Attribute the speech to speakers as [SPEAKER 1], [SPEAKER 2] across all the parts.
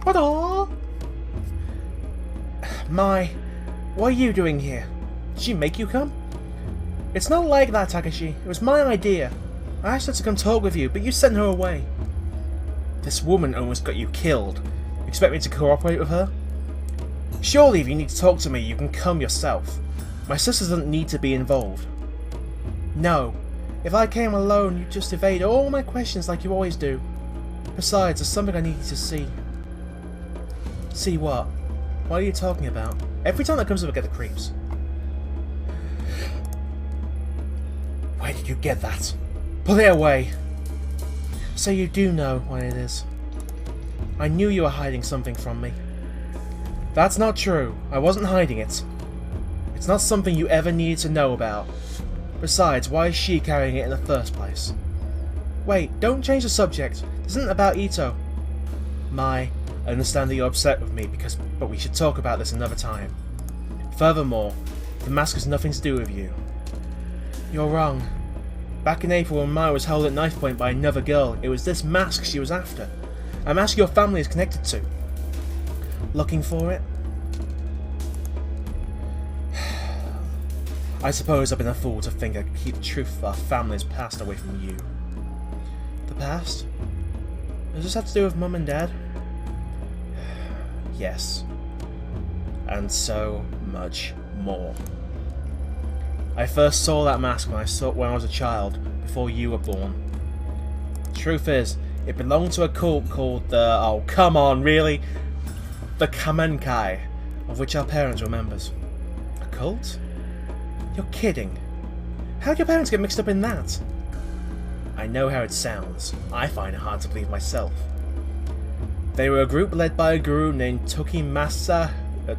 [SPEAKER 1] Ta-da! Mai, what are you doing here? Did she make you come? It's not like that, Takashi. It was my idea. I asked her to come talk with you, but you sent her away. This woman almost got you killed. You expect me to cooperate with her? Surely if you need to talk to me, you can come yourself. My sister doesn't need to be involved. No. If I came alone, you'd just evade all my questions like you always do. Besides, there's something I need you to see. See what? What are you talking about? Every time that comes up, I get the creeps. Where did you get that? Put it away! So you do know what it is. I knew you were hiding something from me. That's not true. I wasn't hiding it. It's not something you ever needed to know about. Besides, why is she carrying it in the first place? Wait, don't change the subject. This isn't about Itō. Mai, I understand that you're upset with me, but we should talk about this another time. Furthermore, the mask has nothing to do with you. You're wrong. Back in April when Mai was held at knife point by another girl, it was this mask she was after. A mask your family is connected to. Looking for it? I suppose I've been a fool to think I could keep the truth of our family's past away from you. The past? Does this have to do with Mum and Dad? Yes. And so much more. I first saw that mask when I was a child, before you were born. Truth is, it belonged to a cult called the... oh, come on, really? The Kamenkai, of which our parents were members. A cult? You're kidding. How'd your parents get mixed up in that? I know how it sounds. I find it hard to believe myself. They were a group led by a guru named Tokimasa? I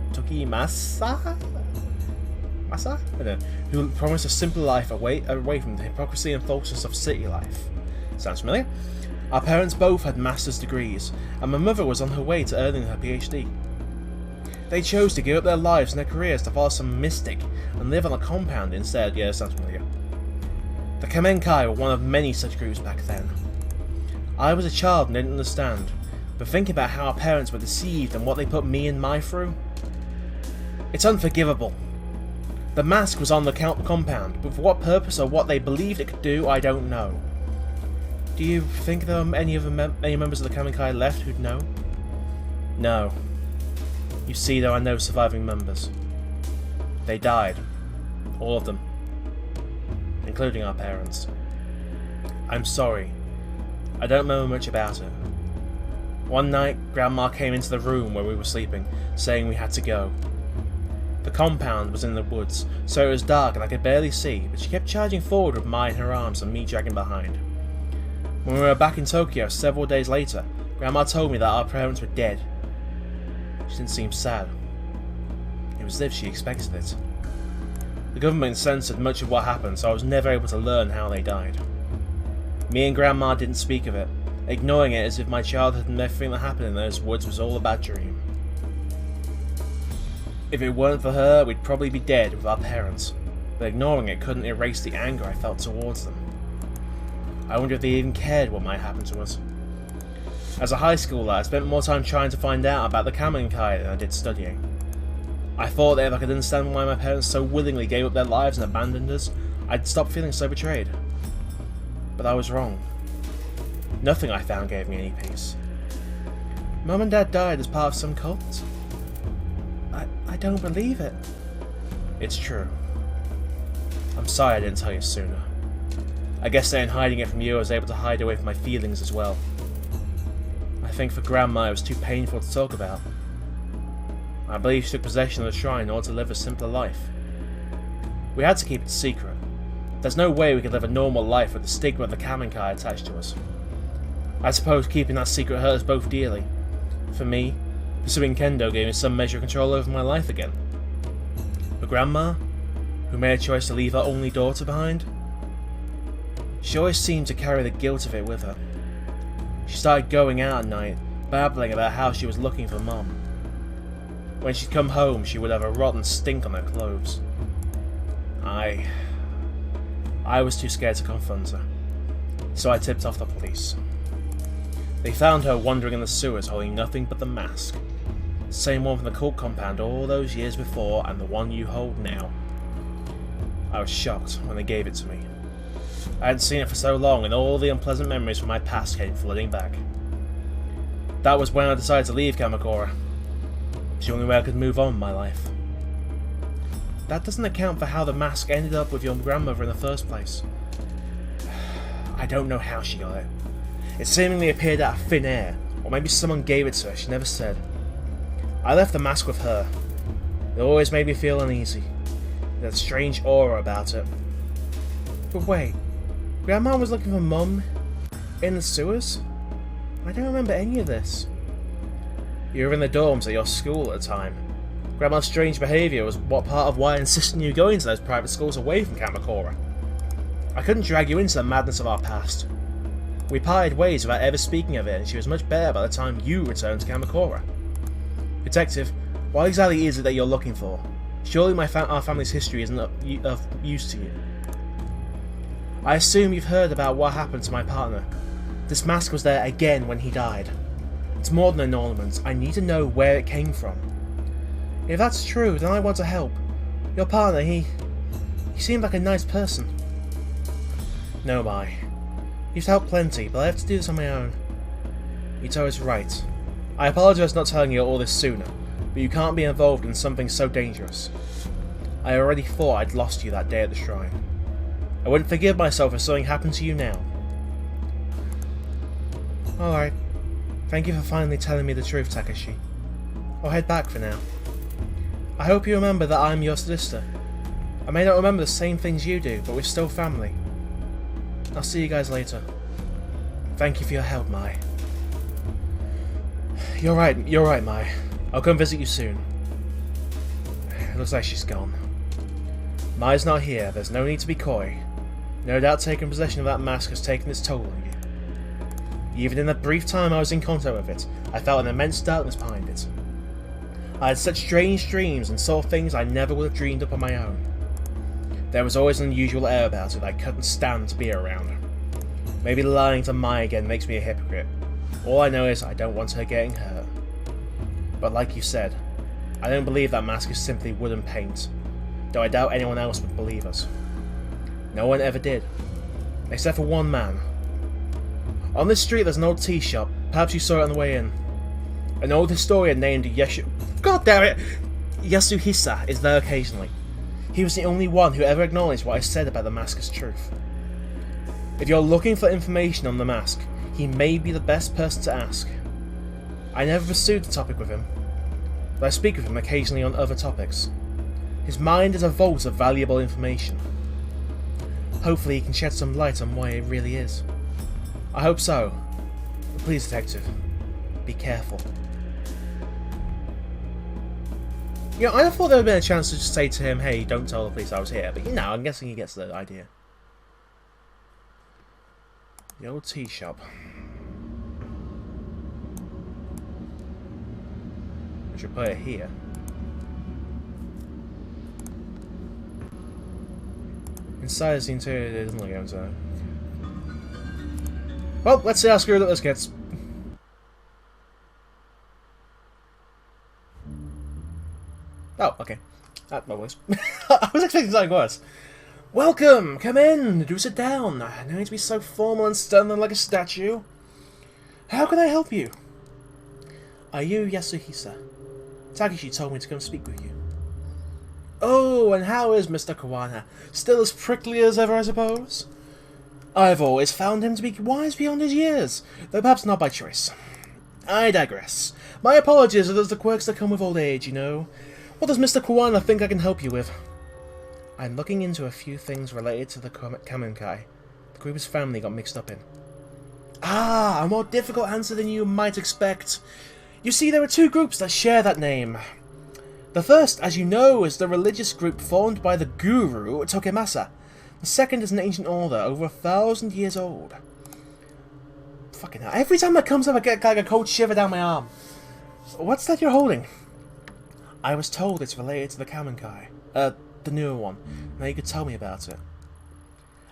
[SPEAKER 1] don't know, who promised a simpler life away from the hypocrisy and falseness of city life. Sounds familiar? Our parents both had master's degrees, and my mother was on her way to earning her PhD. They chose to give up their lives and their careers to follow some mystic and live on a compound instead. Yeah, sounds familiar. The Kamenkai were one of many such groups back then. I was a child and didn't understand, but thinking about how our parents were deceived and what they put me and Mai through, it's unforgivable. The mask was on the compound, but for what purpose or what they believed it could do, I don't know. Do you think there are any members of the Kamenkai left who'd know? No. You see, there are no surviving members. They died. All of them. Including our parents. I'm sorry. I don't remember much about it. One night, Grandma came into the room where we were sleeping, saying we had to go. The compound was in the woods, so it was dark and I could barely see, but she kept charging forward with Mai in her arms and me dragging behind. When we were back in Tokyo several days later, Grandma told me that our parents were dead. She didn't seem sad. It was as if she expected it. The government censored much of what happened, so I was never able to learn how they died. Me and Grandma didn't speak of it, ignoring it as if my childhood and everything that happened in those woods was all a bad dream. If it weren't for her, we'd probably be dead with our parents, but ignoring it couldn't erase the anger I felt towards them. I wonder if they even cared what might happen to us. As a high schooler, I spent more time trying to find out about the Kamenkai than I did studying. I thought that if I could understand why my parents so willingly gave up their lives and abandoned us, I'd stop feeling so betrayed. But I was wrong. Nothing I found gave me any peace. Mum and Dad died as part of some cult? I don't believe it. It's true. I'm sorry I didn't tell you sooner. I guess that in hiding it from you I was able to hide away from my feelings as well. I think for Grandma it was too painful to talk about. I believe she took possession of the shrine in order to live a simpler life. We had to keep it secret. There's no way we could live a normal life with the stigma of the Kamenkai attached to us. I suppose keeping that secret hurt us both dearly. For me, pursuing kendo gave me some measure of control over my life again. But Grandma, who made a choice to leave her only daughter behind, she always seemed to carry the guilt of it with her. She started going out at night, babbling about how she was looking for Mum. When she'd come home, she would have a rotten stink on her clothes. I was too scared to confront her, so I tipped off the police. They found her wandering in the sewers holding nothing but the mask. Same one from the cult compound all those years before and the one you hold now. I was shocked when they gave it to me. I hadn't seen it for so long and all the unpleasant memories from my past came flooding back. That was when I decided to leave Kamakura. It's the only way I could move on in my life. That doesn't account for how the mask ended up with your grandmother in the first place. I don't know how she got it. It seemingly appeared out of thin air, or maybe someone gave it to her, she never said. I left the mask with her. It always made me feel uneasy. That strange aura about it. But wait, Grandma was looking for Mum in the sewers? I don't remember any of this. You were in the dorms at your school at the time. Grandma's strange behaviour was what part of why I insisted on you going to those private schools away from Kamakura. I couldn't drag you into the madness of our past. We parted ways without ever speaking of it, and she was much better by the time you returned to Kamakura. Detective, what exactly is it that you're looking for? Surely our family's history isn't of use to you. I assume you've heard about what happened to my partner. This mask was there again when he died. It's more than an ornament. I need to know where it came from. If that's true, then I want to help. Your partner, he seemed like a nice person. No, Mai. You've helped plenty, but I have to do this on my own. Itō is right. I apologise for not telling you all this sooner, but you can't be involved in something so dangerous. I already thought I'd lost you that day at the shrine. I wouldn't forgive myself if something happened to you now. Alright. Thank you for finally telling me the truth, Takashi. I'll head back for now. I hope you remember that I'm your sister. I may not remember the same things you do, but we're still family. I'll see you guys later. Thank you for your help, Mai. You're right, Mai. I'll come visit you soon. It looks like she's gone. Mai's not here, there's no need to be coy. No doubt taking possession of that mask has taken its toll on you. Even in the brief time I was in contact with it, I felt an immense darkness behind it. I had such strange dreams and saw things I never would have dreamed up on my own. There was always an unusual air about it that I couldn't stand to be around. Maybe lying to Mai again makes me a hypocrite. All I know is I don't want her getting hurt. But like you said, I don't believe that mask is simply wooden paint, though I doubt anyone else would believe us. No one ever did, except for one man. On this street there's an old tea shop, perhaps you saw it on the way in. An old historian named Yasuhisa is there occasionally. He was the only one who ever acknowledged what I said about the mask as truth. If you're looking for information on the mask, he may be the best person to ask. I never pursued the topic with him, but I speak with him occasionally on other topics. His mind is a vault of valuable information. Hopefully he can shed some light on why it really is. I hope so. But please, Detective, be careful. You know, I thought there would have been a chance to just say to him, hey, don't tell the police I was here, but you know, I'm guessing he gets the idea. The old tea shop. I should put it here. Inside is the interior, it doesn't look like so. Well, let's see how screwed up this gets. Oh, okay. That works. I was expecting something worse. Welcome! Come in! Do sit down. No need to be so formal and stern like a statue. How can I help you? Are you Yasuhisa? Takeshi told me to come speak with you. Oh, and how is Mr. Kawana? Still as prickly as ever, I suppose? I've always found him to be wise beyond his years, though perhaps not by choice. I digress. My apologies if there's the quirks that come with old age, you know. What does Mr. Kawana think I can help you with? I'm looking into a few things related to the Kamenkai the group's family got mixed up in. Ah, a more difficult answer than you might expect. You see, there are two groups that share that name. The first, as you know, is the religious group formed by the guru, Tokemasa. The second is an ancient order, over 1,000 years old. Fucking hell. Every time that comes up, I get like a cold shiver down my arm. What's that you're holding? I was told it's related to the Kamenkai. The newer one. Now you could tell me about it.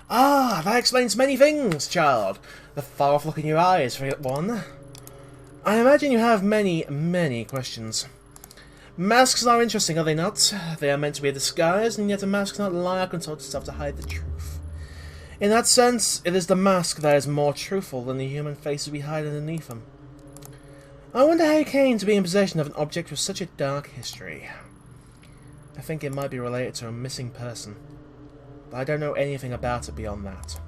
[SPEAKER 1] Ah, that explains many things, child. The far-off look in your eyes, for one. I imagine you have many, many questions. Masks are interesting, are they not? They are meant to be a disguise, and yet a mask cannot lie or contort itself to hide the truth. In that sense, it is the mask that is more truthful than the human faces we hide underneath them. I wonder how you came to be in possession of an object with such a dark history. I think it might be related to a missing person, but I don't know anything about it beyond that.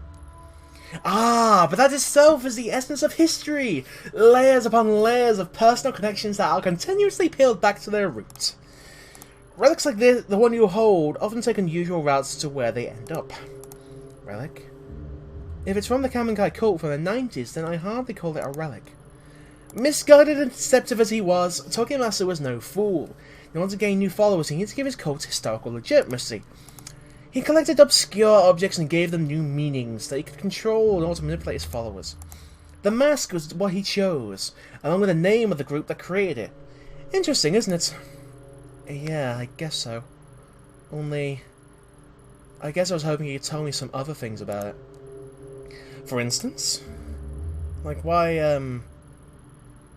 [SPEAKER 1] Ah, but that itself is the essence of history! Layers upon layers of personal connections that are continuously peeled back to their roots. Relics like this, the one you hold, often take unusual routes to where they end up. Relic? If it's from the Kamenkai cult from the 90s, then I hardly call it a relic. Misguided and deceptive as he was, Tokimasa was no fool. In order to gain new followers, he needed to give his cult historical legitimacy. He collected obscure objects and gave them new meanings that he could control in order to manipulate his followers. The mask was what he chose, along with the name of the group that created it. Interesting, isn't it? Yeah, I guess so. Only, I guess I was hoping you could tell me some other things about it. For instance? Like why, now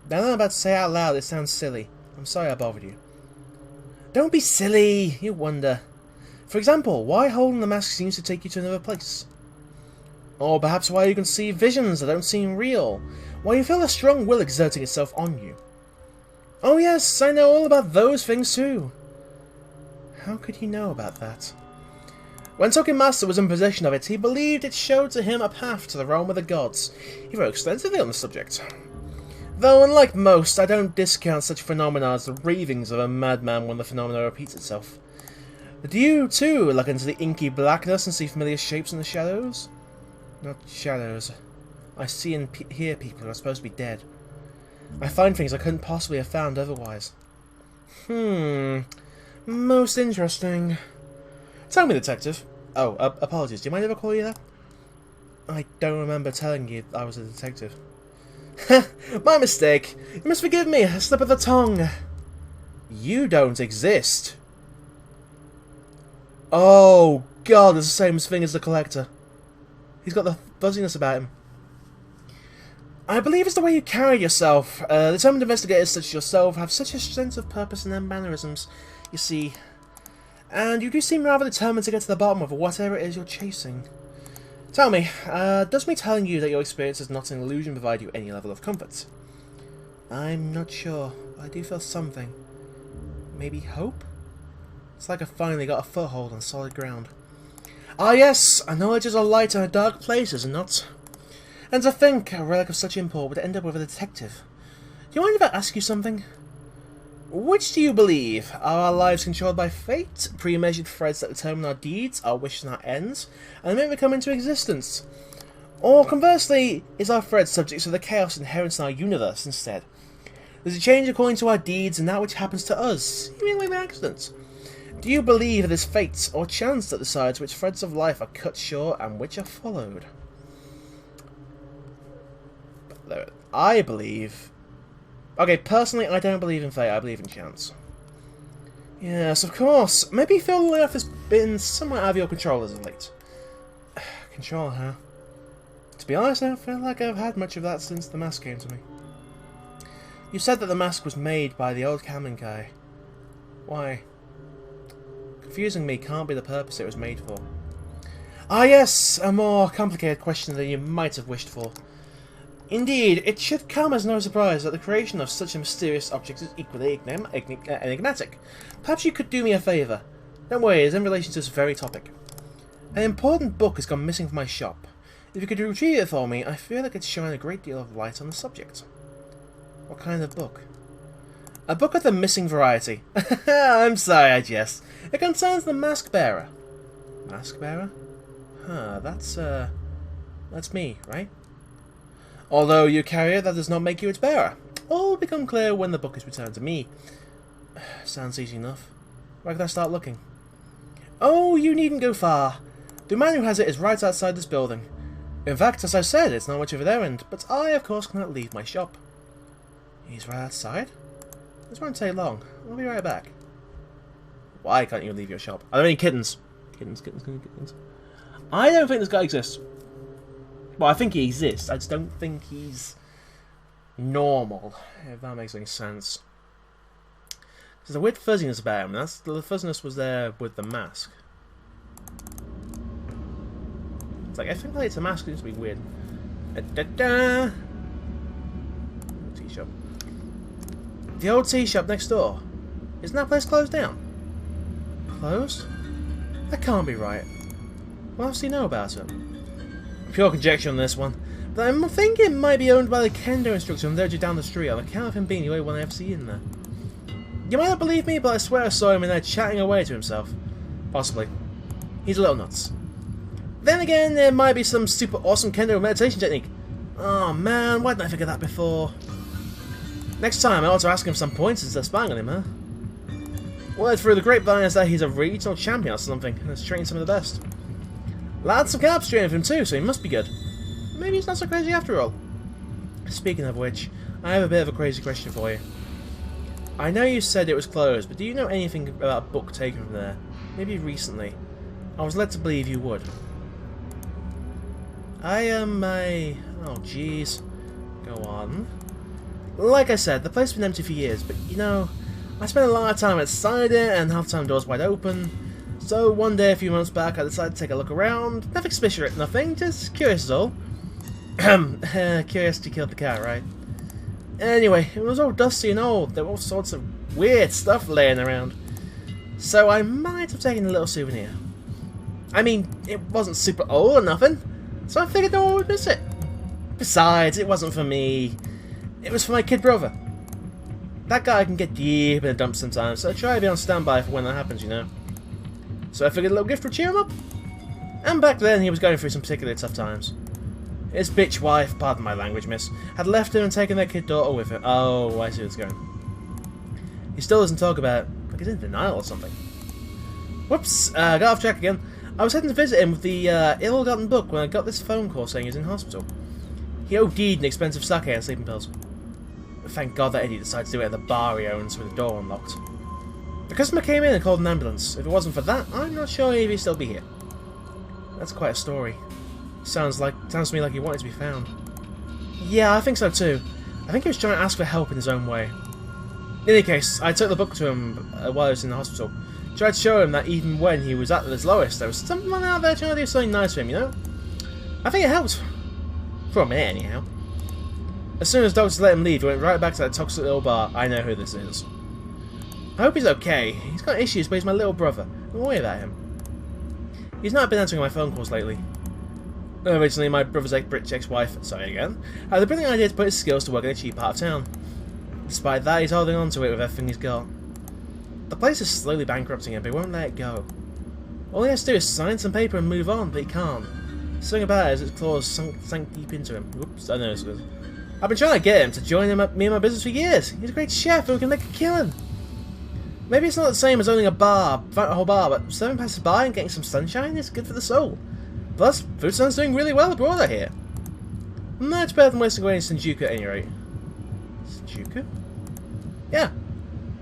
[SPEAKER 1] that I'm about to say it out loud, it sounds silly. I'm sorry I bothered you. Don't be silly, you wonder. For example, why holding the mask seems to take you to another place. Or perhaps why you can see visions that don't seem real. Why you feel a strong will exerting itself on you. Oh yes, I know all about those things too. How could he know about that? When Tokimasa was in possession of it, he believed it showed to him a path to the realm of the gods. He wrote extensively on the subject. Though, unlike most, I don't discount such phenomena as the ravings of a madman when the phenomena repeats itself. Do you, too, look into the inky blackness and see familiar shapes in the shadows? Not shadows. I see and hear people who are supposed to be dead. I find things I couldn't possibly have found otherwise. Most interesting. Tell me, Detective. Oh, apologies. Do you mind if I call you that? I don't remember telling you I was a detective. My mistake. You must forgive me. A slip of the tongue. You don't exist. Oh, God, it's the same thing as the Collector. He's got the fuzziness about him. I believe it's the way you carry yourself. Determined investigators such as yourself have such a sense of purpose in their mannerisms, you see. And you do seem rather determined to get to the bottom of whatever it is you're chasing. Tell me, does me telling you that your experience is not an illusion provide you any level of comfort? I'm not sure. I do feel something. Maybe hope? It's like I finally got a foothold on solid ground. Ah yes, a knowledge is a light in a dark place, is it not? And to think a relic of such import would end up with a detective. Do you mind if I ask you something? Which do you believe? Are our lives controlled by fate, pre-measured threads that determine our deeds, our wishes and our ends, and make them come into existence? Or conversely, is our thread subject to the chaos inherent in our universe instead? Does it change according to our deeds and that which happens to us, seemingly by accident? Do you believe it is fate or chance that decides which threads of life are cut short and which are followed? I believe... Okay, personally, I don't believe in fate, I believe in chance. Yes, of course. Maybe you feel life has been somewhat out of your control as of late. Control, huh? To be honest, I don't feel like I've had much of that since the mask came to me. You said that the mask was made by the old Kamenkai. Why? Confusing me can't be the purpose it was made for. Ah yes, a more complicated question than you might have wished for. Indeed, it should come as no surprise that the creation of such a mysterious object is equally enigmatic. Perhaps you could do me a favour. Don't worry, it's in relation to this very topic. An important book has gone missing from my shop. If you could retrieve it for me, I feel like it's shine a great deal of light on the subject. What kind of book? A book of the missing variety. I'm sorry, I jest. It concerns the Mask Bearer. Mask Bearer? Huh, that's me, right? Although you carry it, that does not make you its bearer. All will become clear when the book is returned to me. Sounds easy enough. Where can I start looking? Oh, you needn't go far. The man who has it is right outside this building. In fact, as I said, it's not much of an errand, but I, of course, cannot leave my shop. He's right outside? This won't take long. I'll be right back. Why can't you leave your shop? Are there any kittens? Kittens. I don't think this guy exists. Well, I think he exists. I just don't think he's normal, if that makes any sense. There's a weird fuzziness about him. The fuzziness was there with the mask. It's like, I think like it's a mask, it needs to be weird. Da-da-da. Tea shop. The old tea shop next door. Isn't that place closed down? Closed? That can't be right. What else do you know about it? Pure conjecture on this one. But I'm thinking it might be owned by the kendo instructor and lurgy down the street on account of him being the only one I ever see in there. You might not believe me, but I swear I saw him in there chatting away to himself. Possibly. He's a little nuts. Then again, there might be some super awesome kendo meditation technique. Oh man, why didn't I figure that before? Next time I ought to ask him some points instead of spying on him, huh? Word through the grapevine is that he's a regional champion or something, and has trained some of the best. Lots of cabs training for him too, so he must be good. Maybe he's not so crazy after all. Speaking of which, I have a bit of a crazy question for you. I know you said it was closed, but do you know anything about a book taken from there? Maybe recently. I was led to believe you would. Oh jeez. Go on. Like I said, the place has been empty for years, but you know, I spent a lot of time outside it and half the time doors wide open. So one day a few months back I decided to take a look around. Nothing suspicious, nothing, just curious is all. Curiosity killed the cat, right? Anyway, it was all dusty and old. There were all sorts of weird stuff laying around. So I might have taken a little souvenir. I mean, it wasn't super old or nothing, so I figured no one would miss it. Besides, it wasn't for me. It was for my kid brother. That guy can get deep in the dumps sometimes, so I try to be on standby for when that happens, you know. So I figured a little gift would cheer him up. And back then he was going through some particularly tough times. His bitch wife, pardon my language, miss, had left him and taken their kid daughter with her. Oh, I see where it's going. He still doesn't talk about it, like he's in denial or something. Whoops, got off track again. I was heading to visit him with the ill-gotten book when I got this phone call saying he was in hospital. He OD'd in expensive sake and sleeping pills. Thank God that idiot decided to do it at the bar he owns with the door unlocked. The customer came in and called an ambulance. If it wasn't for that, I'm not sure if he'd still be here. That's quite a story. Sounds to me like he wanted to be found. Yeah, I think so too. I think he was trying to ask for help in his own way. In any case, I took the book to him while I was in the hospital. Tried to show him that even when he was at his lowest, there was someone out there trying to do something nice for him, you know? I think it helped. For a minute, anyhow. As soon as doctors let him leave, he went right back to that toxic little bar. I know who this is. I hope he's okay. He's got issues, but he's my little brother. Don't worry about him. He's not been answering my phone calls lately. Originally, my brother's ex-wife, sorry again, had the brilliant idea to put his skills to work in a cheap part of town. Despite that, he's holding on to it with everything he's got. The place is slowly bankrupting him, but he won't let it go. All he has to do is sign some paper and move on, but he can't. Something about it as his claws sank deep into him. Whoops, I know this was. I've been trying to get him to join me in my business for years. He's a great chef and we can make a killing. Maybe it's not the same as owning a whole bar, but serving passers-by and getting some sunshine is good for the soul. Plus, food stand's doing really well abroad, I hear. Much better than wasting away in Shinjuku at any rate. Shinjuku? Yeah.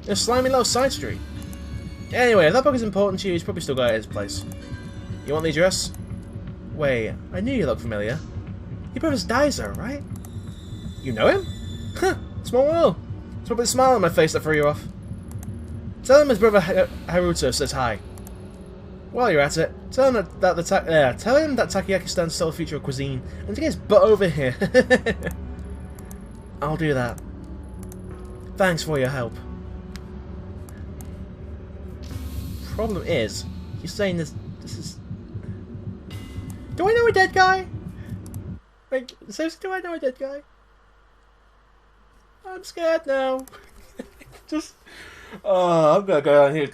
[SPEAKER 1] A slimy little side street. Anyway, if that book is important to you, he's probably still got it at his place. You want the address? Wait, I knew you looked familiar. Your brother's Daiso, right? You know him? Huh, small world. It's probably the smile on my face that threw you off. Tell him his brother Haruto says hi. While you're at it, tell him that takoyaki stands still a feature of cuisine, and to get his butt over here. I'll do that. Thanks for your help. Problem is, you're saying this is... Do I know a dead guy? Like, seriously, do I know a dead guy? I'm scared now. Just... Oh, I'm gonna go down here.